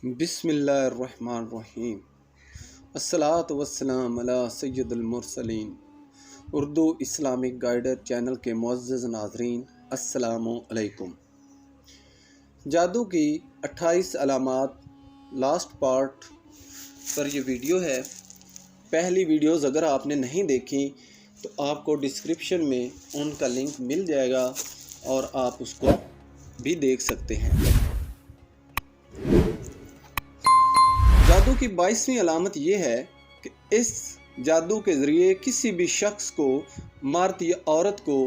بسم اللہ الرحمن الرحیم۔ الصلاۃ والسلام علی سید المرسلین۔ اردو اسلامک گائیڈر چینل کے معزز ناظرین، السلام علیکم۔ جادو کی 28 علامات لاسٹ پارٹ پر یہ ویڈیو ہے۔ پہلی ویڈیوز اگر آپ نے نہیں دیکھی تو آپ کو ڈسکرپشن میں ان کا لنک مل جائے گا اور آپ اس کو بھی دیکھ سکتے ہیں۔ جادو کی 22ویں علامت یہ ہے کہ اس جادو کے ذریعے کسی بھی شخص کو، مرد یا عورت کو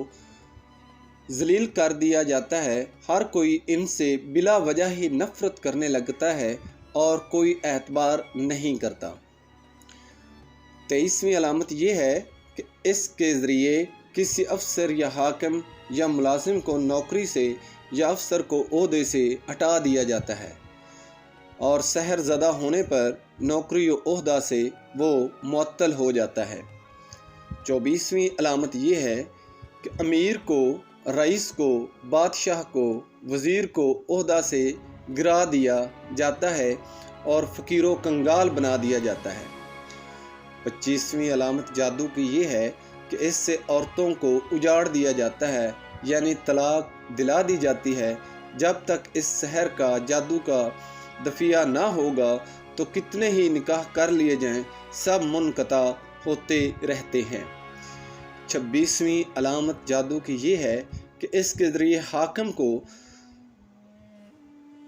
ذلیل کر دیا جاتا ہے۔ ہر کوئی ان سے بلا وجہ ہی نفرت کرنے لگتا ہے اور کوئی اعتبار نہیں کرتا۔ 23ویں علامت یہ ہے کہ اس کے ذریعے کسی افسر یا حاکم یا ملازم کو نوکری سے یا افسر کو عہدے سے ہٹا دیا جاتا ہے اور سحر زدہ ہونے پر نوکری و عہدہ سے وہ معطل ہو جاتا ہے۔ 24ویں علامت یہ ہے کہ امیر کو، رئیس کو، بادشاہ کو، وزیر کو عہدہ سے گرا دیا جاتا ہے اور فقیر و کنگال بنا دیا جاتا ہے۔ 25ویں علامت جادو کی یہ ہے کہ اس سے عورتوں کو اجاڑ دیا جاتا ہے، یعنی طلاق دلا دی جاتی ہے۔ جب تک اس سحر کا، جادو کا دفیہ نہ ہوگا تو کتنے ہی نکاح کر لیے جائیں، سب منقطع ہوتے رہتے ہیں۔ 26ویں علامت جادو کی یہ ہے کہ اس کے ذریعے حاکم کو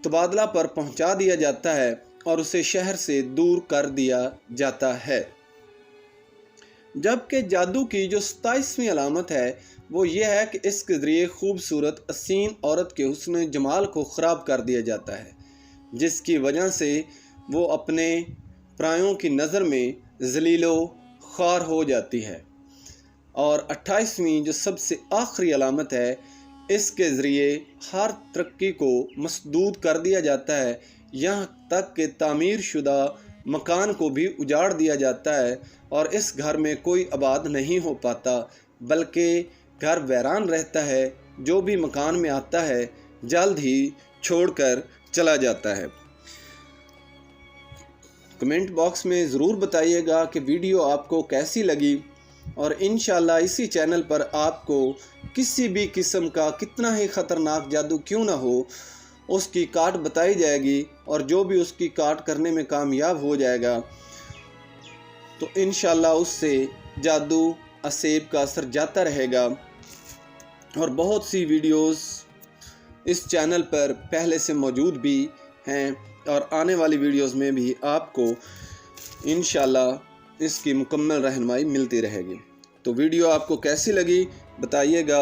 تبادلہ پر پہنچا دیا جاتا ہے اور اسے شہر سے دور کر دیا جاتا ہے۔ جبکہ جادو کی جو 27ویں علامت ہے وہ یہ ہے کہ اس کے ذریعے خوبصورت حسین عورت کے حسن جمال کو خراب کر دیا جاتا ہے، جس کی وجہ سے وہ اپنے پرایوں کی نظر میں ذلیل و خوار ہو جاتی ہے۔ اور 28ویں جو سب سے آخری علامت ہے، اس کے ذریعے ہر ترقی کو مسدود کر دیا جاتا ہے، یہاں تک کہ تعمیر شدہ مکان کو بھی اجاڑ دیا جاتا ہے اور اس گھر میں کوئی آباد نہیں ہو پاتا، بلکہ گھر ویران رہتا ہے۔ جو بھی مکان میں آتا ہے جلد ہی چھوڑ کر چلا جاتا ہے۔ کمنٹ باکس میں ضرور بتائیے گا کہ ویڈیو آپ کو کیسی لگی، اور انشاءاللہ اسی چینل پر آپ کو کسی بھی قسم کا کتنا ہی خطرناک جادو کیوں نہ ہو، اس کی کاٹ بتائی جائے گی، اور جو بھی اس کی کاٹ کرنے میں کامیاب ہو جائے گا تو انشاءاللہ اس سے جادو اسیب کا اثر جاتا رہے گا۔ اور بہت سی ویڈیوز اس چینل پر پہلے سے موجود بھی ہیں اور آنے والی ویڈیوز میں بھی آپ کو انشاءاللہ اس کی مکمل رہنمائی ملتی رہے گی۔ تو ویڈیو آپ کو کیسی لگی بتائیے گا۔